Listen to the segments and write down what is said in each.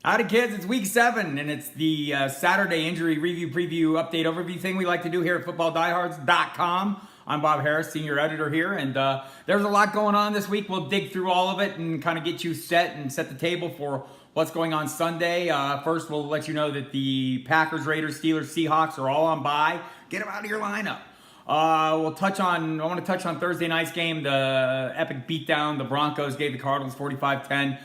Howdy kids, it's week 7 and it's the Saturday injury review preview update overview thing we like to do here at FootballDiehards.com. I'm Bob Harris, senior editor here, and there's a lot going on this week. We'll dig through all of it and kind of get you set and set the table for what's going on Sunday. First, we'll let you know that the Packers, Raiders, Steelers, Seahawks are all on bye. Get them out of your lineup. I want to touch on Thursday night's game, the epic beatdown the Broncos gave the Cardinals 45-10.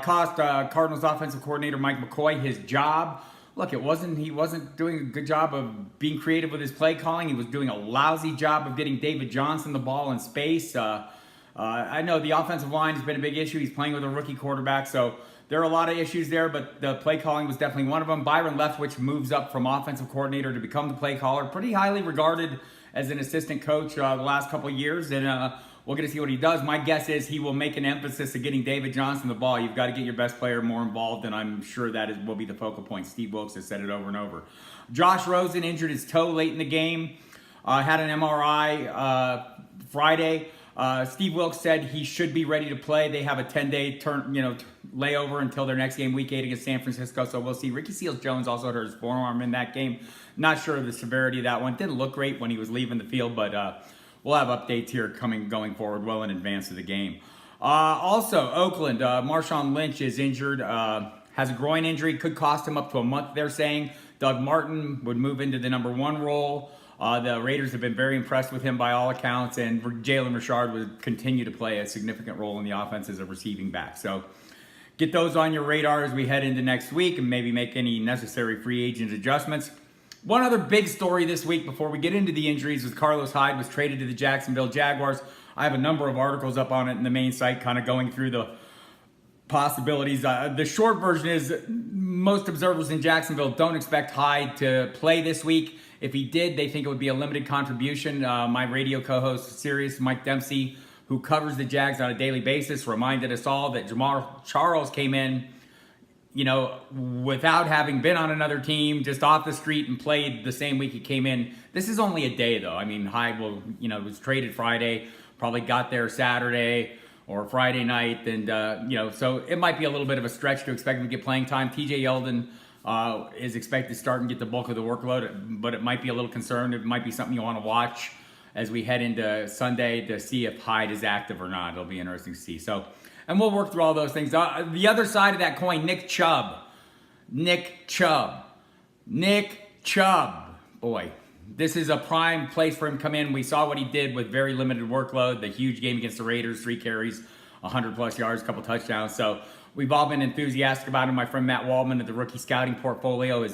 Cost Cardinals offensive coordinator Mike McCoy his job. Look, he wasn't doing a good job of being creative with his play calling. He was doing a lousy job of getting David Johnson the ball in space. I know the offensive line has been a big issue. He's playing with a rookie quarterback, so there are a lot of issues there, but the play calling was definitely one of them. Byron Leftwich moves up from offensive coordinator to become the play caller. Pretty highly regarded as an assistant coach the last couple of years, and we'll get to see what he does. My guess is he will make an emphasis of getting David Johnson the ball. You've got to get your best player more involved, and I'm sure that will be the focal point. Steve Wilkes has said it over and over. Josh Rosen injured his toe late in the game, had an MRI Friday. Steve Wilkes said he should be ready to play. They have a 10-day layover until their next game, Week 8 against San Francisco, so we'll see. Ricky Seals-Jones also hurt his forearm in that game. Not sure of the severity of that one. Didn't look great when he was leaving the field, but we'll have updates here going forward well in advance of the game. Also, Oakland, Marshawn Lynch is injured, has a groin injury, could cost him up to a month, they're saying. Doug Martin would move into the number 1 role. The Raiders have been very impressed with him by all accounts, and Jalen Richard would continue to play a significant role in the offense as a receiving back. So get those on your radar as we head into next week and maybe make any necessary free agent adjustments. One other big story this week before we get into the injuries was Carlos Hyde was traded to the Jacksonville Jaguars. I have a number of articles up on it in the main site kind of going through the possibilities. The short version is most observers in Jacksonville don't expect Hyde to play this week. If he did, they think it would be a limited contribution. My radio co-host, Sirius Mike Dempsey, who covers the Jags on a daily basis, reminded us all that Jamar Charles came in, without having been on another team, just off the street and played the same week he came in. This is only a day, though. I mean, Hyde was traded Friday, probably got there Saturday or Friday night, and, so it might be a little bit of a stretch to expect him to get playing time. TJ Yeldon is expected to start and get the bulk of the workload, but it might be a little concerned. It might be something you want to watch as we head into Sunday to see if Hyde is active or not. It'll be interesting to see. So, and we'll work through all those things. The other side of that coin, Nick Chubb. Boy, this is a prime place for him to come in. We saw what he did with very limited workload. The huge game against the Raiders, 3 carries, 100-plus yards, a couple touchdowns. So we've all been enthusiastic about him. My friend Matt Waldman at the Rookie Scouting Portfolio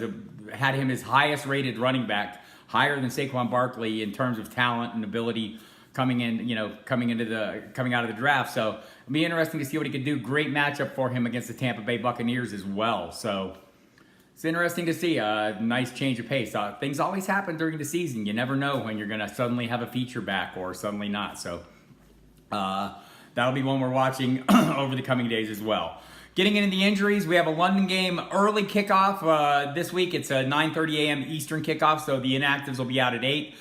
had him his highest-rated running back, higher than Saquon Barkley in terms of talent and ability coming out of the draft. So it'll be interesting to see what he could do. Great matchup for him against the Tampa Bay Buccaneers as well. So it's interesting to see a nice change of pace. Things always happen during the season. You never know when you're going to suddenly have a feature back or suddenly not. So that'll be one we're watching over the coming days as well. Getting into the injuries, we have a London game early kickoff this week. It's a 9:30 a.m. Eastern kickoff, so the inactives will be out at 8.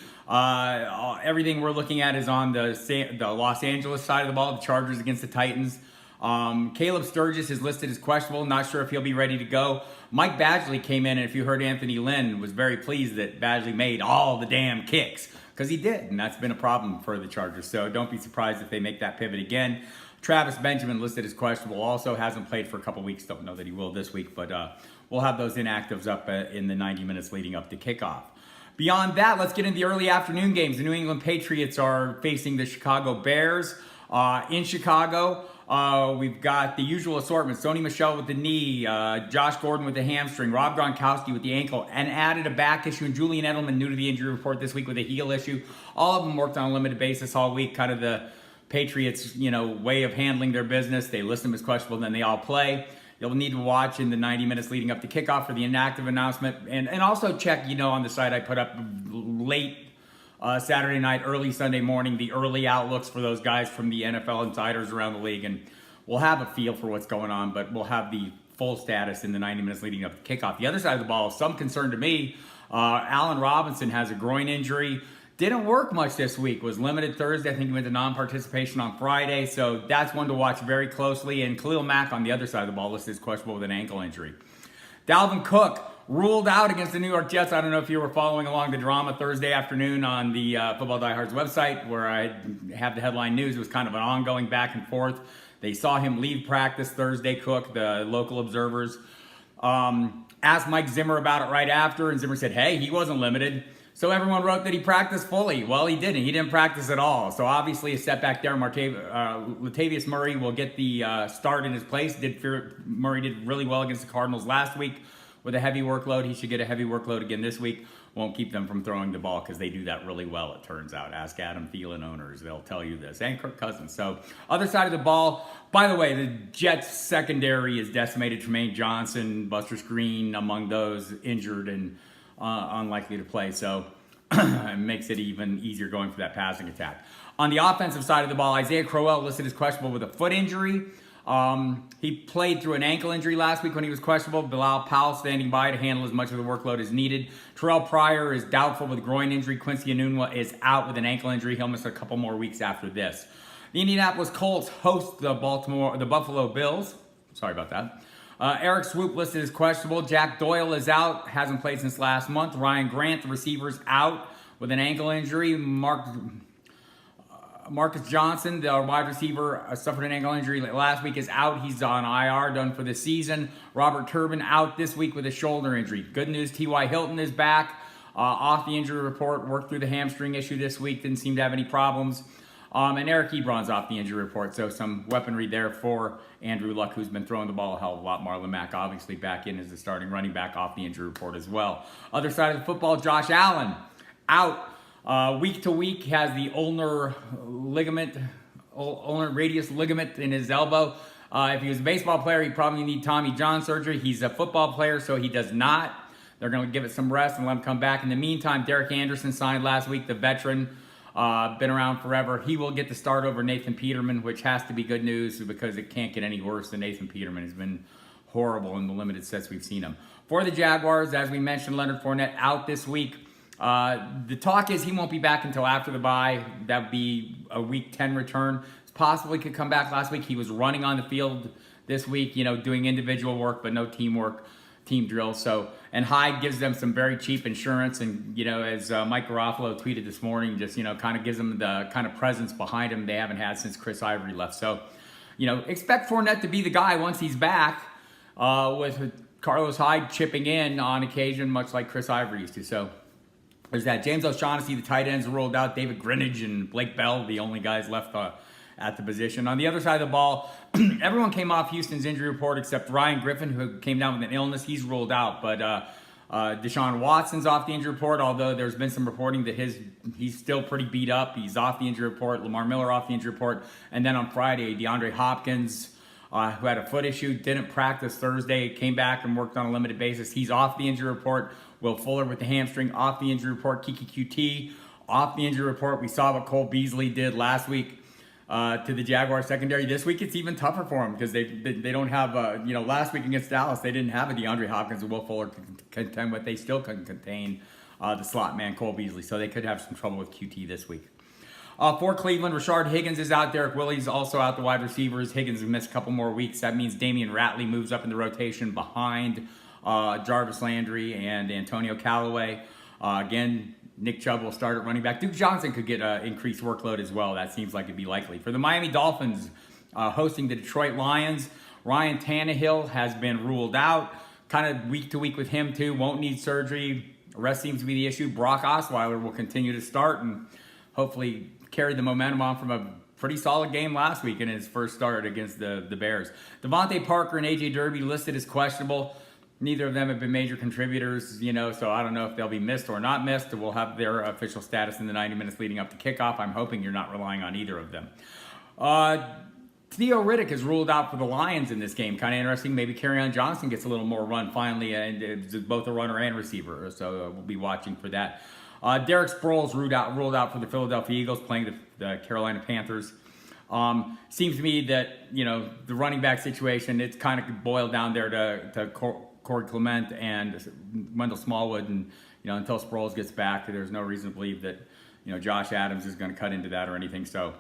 Everything we're looking at is on the Los Angeles side of the ball, the Chargers against the Titans. Caleb Sturgis is listed as questionable. Not sure if he'll be ready to go. Mike Badgley came in, and if you heard Anthony Lynn, was very pleased that Badgley made all the damn kicks, because he did, and that's been a problem for the Chargers. So don't be surprised if they make that pivot again. Travis Benjamin listed as questionable, also hasn't played for a couple weeks. Don't know that he will this week, but we'll have those inactives up in the 90 minutes leading up to kickoff. Beyond that, let's get into the early afternoon games. The New England Patriots are facing the Chicago Bears. In Chicago, we've got the usual assortment. Sony Michel with the knee, Josh Gordon with the hamstring, Rob Gronkowski with the ankle, and added a back issue, and Julian Edelman, new to the injury report this week with a heel issue. All of them worked on a limited basis all week, kind of the Patriots, way of handling their business. They list them as questionable, then they all play. You'll need to watch in the 90 minutes leading up to kickoff for the inactive announcement. And also check, on the site I put up late Saturday night, early Sunday morning, the early outlooks for those guys from the NFL insiders around the league. And we'll have a feel for what's going on, but we'll have the full status in the 90 minutes leading up to kickoff. The other side of the ball, some concern to me, Allen Robinson has a groin injury. didn't work much this week. Was limited Thursday. I think he went to non-participation on Friday. So that's one to watch very closely. And Khalil Mack on the other side of the ball listed as questionable with an ankle injury. Dalvin Cook ruled out against the New York Jets. I don't know if you were following along the drama Thursday afternoon on the Football Diehards website where I have the headline news. It was kind of an ongoing back and forth. They saw him leave practice Thursday, Cook, the local observers. Asked Mike Zimmer about it right after, and Zimmer said, hey, he wasn't limited. So everyone wrote that he practiced fully. Well, he didn't. He didn't practice at all. So obviously a setback there. Latavius Murray will get the start in his place. Murray did really well against the Cardinals last week with a heavy workload. He should get a heavy workload again this week. Won't keep them from throwing the ball because they do that really well, it turns out. Ask Adam Thielen owners. They'll tell you this. And Kirk Cousins. So other side of the ball. By the way, the Jets secondary is decimated. Tremaine Johnson, Buster Screen among those injured and unlikely to play. So it makes it even easier going for that passing attack. On the offensive side of the ball, Isaiah Crowell listed as questionable with a foot injury. He played through an ankle injury last week when he was questionable. Bilal Powell standing by to handle as much of the workload as needed. Terrell Pryor is doubtful with a groin injury. Quincy Enunwa is out with an ankle injury. He'll miss a couple more weeks after this. The Indianapolis Colts host the Buffalo Bills. Sorry about that. Eric Swoop listed as questionable. Jack Doyle is out. Hasn't played since last month. Ryan Grant, the receiver's out with an ankle injury. Marcus Johnson, the wide receiver, suffered an ankle injury last week, is out. He's on IR, done for the season. Robert Turbin out this week with a shoulder injury. Good news, T.Y. Hilton is back. Off the injury report, worked through the hamstring issue this week, didn't seem to have any problems. And Eric Ebron's off the injury report, so some weaponry there for Andrew Luck, who's been throwing the ball a hell of a lot. Marlon Mack obviously back in as the starting running back off the injury report as well. Other side of the football, Josh Allen out. Week to week has the ulnar radius ligament in his elbow. If he was a baseball player, he'd probably need Tommy John surgery. He's a football player, so he does not. They're going to give it some rest and let him come back. In the meantime, Derek Anderson signed last week, the veteran, been around forever. He will get the start over Nathan Peterman, which has to be good news because it can't get any worse than Nathan Peterman. Has been horrible in the limited sets we've seen him. For the Jaguars, as we mentioned, Leonard Fournette out this week. The talk is he won't be back until after the bye. That would be a week 10 return. Possibly could come back last week. He was running on the field this week, doing individual work, but no teamwork, team drills. So, and Hyde gives them some very cheap insurance. And, as Mike Garofalo tweeted this morning, just, kind of gives them the kind of presence behind him they haven't had since Chris Ivory left. So, expect Fournette to be the guy once he's back, with Carlos Hyde chipping in on occasion, much like Chris Ivory used to. So, there's that. James O'Shaughnessy, the tight ends, ruled out. David Greenidge and Blake Bell, the only guys left at the position. On the other side of the ball, everyone came off Houston's injury report except Ryan Griffin, who came down with an illness. He's ruled out. But Deshaun Watson's off the injury report, although there's been some reporting that he's still pretty beat up. He's off the injury report. Lamar Miller off the injury report. And then on Friday, DeAndre Hopkins, who had a foot issue, didn't practice Thursday, came back and worked on a limited basis. He's off the injury report. Will Fuller with the hamstring, off the injury report. Kiki QT, off the injury report. We saw what Cole Beasley did last week to the Jaguars secondary. This week it's even tougher for them because they don't have, last week against Dallas, they didn't have a DeAndre Hopkins and Will Fuller to contend with. They still couldn't contain the slot man, Cole Beasley. So they could have some trouble with QT this week. For Cleveland, Rashard Higgins is out. Derek Willie's also out, the wide receivers. Higgins has missed a couple more weeks. That means Damian Ratley moves up in the rotation behind Jarvis Landry and Antonio Callaway. Again, Nick Chubb will start at running back. Duke Johnson could get increased workload as well. That seems like it'd be likely. For the Miami Dolphins, hosting the Detroit Lions, Ryan Tannehill has been ruled out. Kind of week to week with him too. Won't need surgery. Rest seems to be the issue. Brock Osweiler will continue to start and hopefully carry the momentum on from a pretty solid game last week in his first start against the Bears. Devontae Parker and A.J. Derby listed as questionable. Neither of them have been major contributors, so I don't know if they'll be missed or not missed. We'll have their official status in the 90 minutes leading up to kickoff. I'm hoping you're not relying on either of them. Theo Riddick is ruled out for the Lions in this game. Kind of interesting. Maybe Kerryon Johnson gets a little more run finally, and it's both a runner and receiver. So we'll be watching for that. Derek Sproles ruled out for the Philadelphia Eagles, playing the Carolina Panthers. Seems to me that, the running back situation, it's kind of boiled down there to Corey Clement and Wendell Smallwood. And, until Sproles gets back, there's no reason to believe that, Josh Adams is going to cut into that or anything. So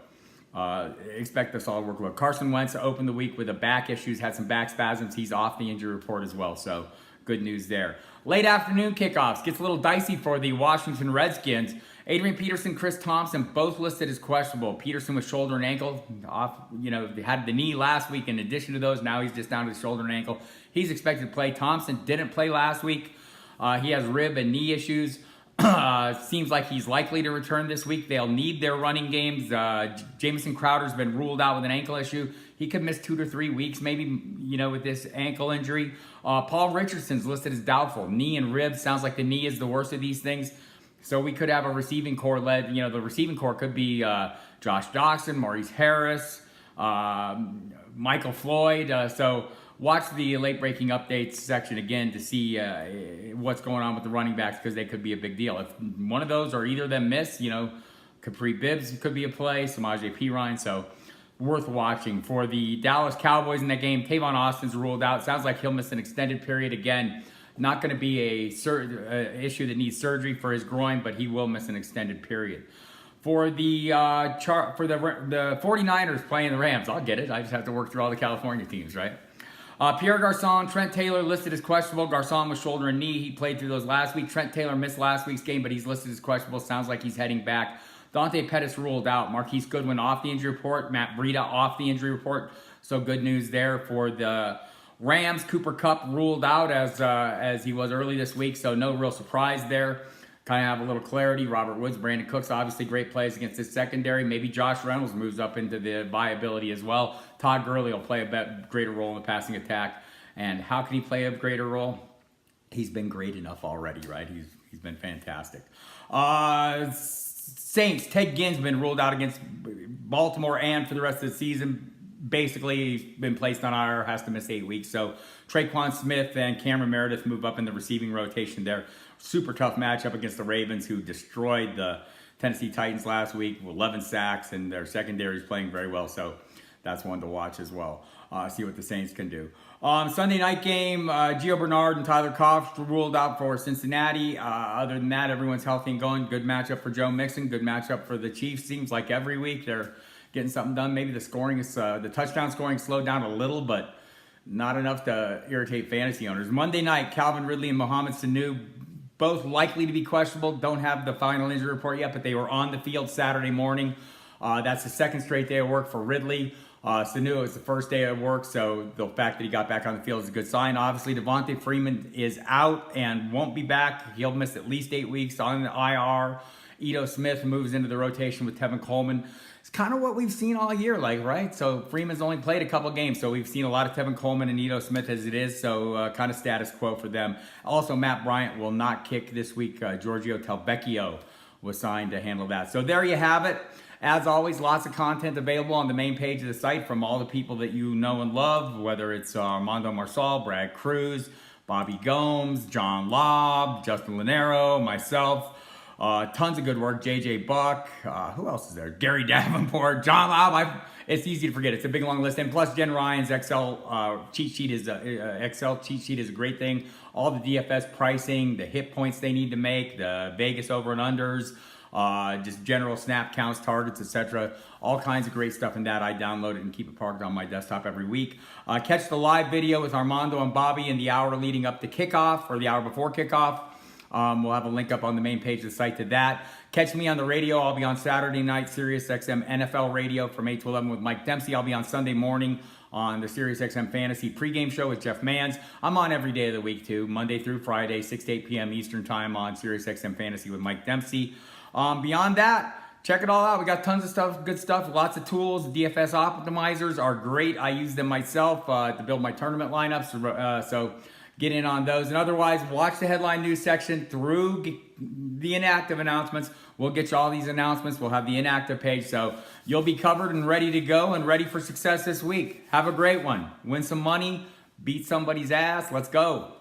expect a solid workload. Carson Wentz opened the week with a back issues, had some back spasms. He's off the injury report as well. So good news there. Late afternoon kickoffs gets a little dicey for the Washington Redskins. Adrian Peterson, Chris Thompson, both listed as questionable. Peterson with shoulder and ankle off, had the knee last week in addition to those. Now he's just down to the shoulder and ankle. He's expected to play. Thompson didn't play last week. He has rib and knee issues. Seems like he's likely to return this week. They'll need their running games. Jamison Crowder's been ruled out with an ankle issue. He could miss 2 to 3 weeks, maybe, with this ankle injury. Paul Richardson's listed as doubtful. Knee and rib. Sounds like the knee is the worst of these things. So we could have a receiving core led, the receiving core could be Josh Doctson, Maurice Harris, Michael Floyd. So watch the late breaking updates section again to see what's going on with the running backs, because they could be a big deal. If one of those or either of them miss, Capri Bibbs could be a play, Samaje Perine. So worth watching. For the Dallas Cowboys in that game, Tavon Austin's ruled out. Sounds like he'll miss an extended period again. Not going to be a issue that needs surgery for his groin, but he will miss an extended period. For the 49ers playing the Rams, I'll get it. I just have to work through all the California teams, right? Pierre Garçon, Trent Taylor listed as questionable. Garçon with shoulder and knee. He played through those last week. Trent Taylor missed last week's game, but he's listed as questionable. Sounds like he's heading back. Dante Pettis ruled out. Marquise Goodwin off the injury report. Matt Breida off the injury report. So good news there for the Rams. Cooper Kupp ruled out as he was early this week, so no real surprise there. Kind of have a little clarity. Robert Woods, Brandon Cooks, obviously great plays against this secondary. Maybe Josh Reynolds moves up into the viability as well. Todd Gurley will play a greater role in the passing attack. And how can he play a greater role? He's been great enough already, right? He's been fantastic. Saints, Ted Ginn's been ruled out against Baltimore and for the rest of the season. Basically, he's been placed on IR, has to miss 8 weeks. So Traquan Smith and Cameron Meredith move up in the receiving rotation there. Super tough matchup against the Ravens, who destroyed the Tennessee Titans last week with 11 sacks, and their secondary is playing very well. So that's one to watch as well. See what the Saints can do. Sunday night game, Gio Bernard and Tyler Koff ruled out for Cincinnati. Other than that, everyone's healthy and going. Good matchup for Joe Mixon. Good matchup for the Chiefs. Seems like every week they're getting something done. Maybe the scoring is the touchdown scoring slowed down a little, but not enough to irritate fantasy owners. Monday night, Calvin Ridley and Mohamed Sanu, both likely to be questionable. Don't have the final injury report yet, but they were on the field Saturday morning. That's the second straight day of work for Ridley. Sanu is the first day of work, so the fact that he got back on the field is a good sign. Obviously, Devontae Freeman is out and won't be back. He'll miss at least 8 weeks on the IR. Ito Smith moves into the rotation with Tevin Coleman. It's kind of what we've seen all year, right? So Freeman's only played a couple games, so we've seen a lot of Tevin Coleman and Ito Smith as it is, so kind of status quo for them. Also, Matt Bryant will not kick this week. Giorgio Telvecchio was signed to handle that. So there you have it. As always, lots of content available on the main page of the site from all the people that you know and love, whether it's Armando Marsal, Brad Cruz, Bobby Gomes, John Lobb, Justin Linero, myself. Tons of good work. JJ Buck. Who else is there? Gary Davenport, John Lobb. It's easy to forget. It's a big long list. And plus, Jen Ryan's Excel cheat sheet is a great thing. All the DFS pricing, the hit points they need to make, the Vegas over and unders, just general snap counts, targets, etc. All kinds of great stuff in that. I download it and keep it parked on my desktop every week. Catch the live video with Armando and Bobby in the hour leading up to kickoff or the hour before kickoff. We'll have a link up on the main page of the site to that. Catch me on the radio. I'll be on Saturday night, SiriusXM NFL Radio from 8 to 11 with Mike Dempsey. I'll be on Sunday morning on the SiriusXM Fantasy pregame show with Jeff Manns. I'm on every day of the week, too, Monday through Friday, 6 to 8 p.m. Eastern Time on SiriusXM Fantasy with Mike Dempsey. Beyond that, check it all out. We got tons of stuff, good stuff, lots of tools. DFS optimizers are great. I use them myself to build my tournament lineups. So get in on those. And otherwise, watch the headline news section through the inactive announcements. We'll get you all these announcements. We'll have the inactive page. So you'll be covered and ready to go and ready for success this week. Have a great one. Win some money. Beat somebody's ass. Let's go.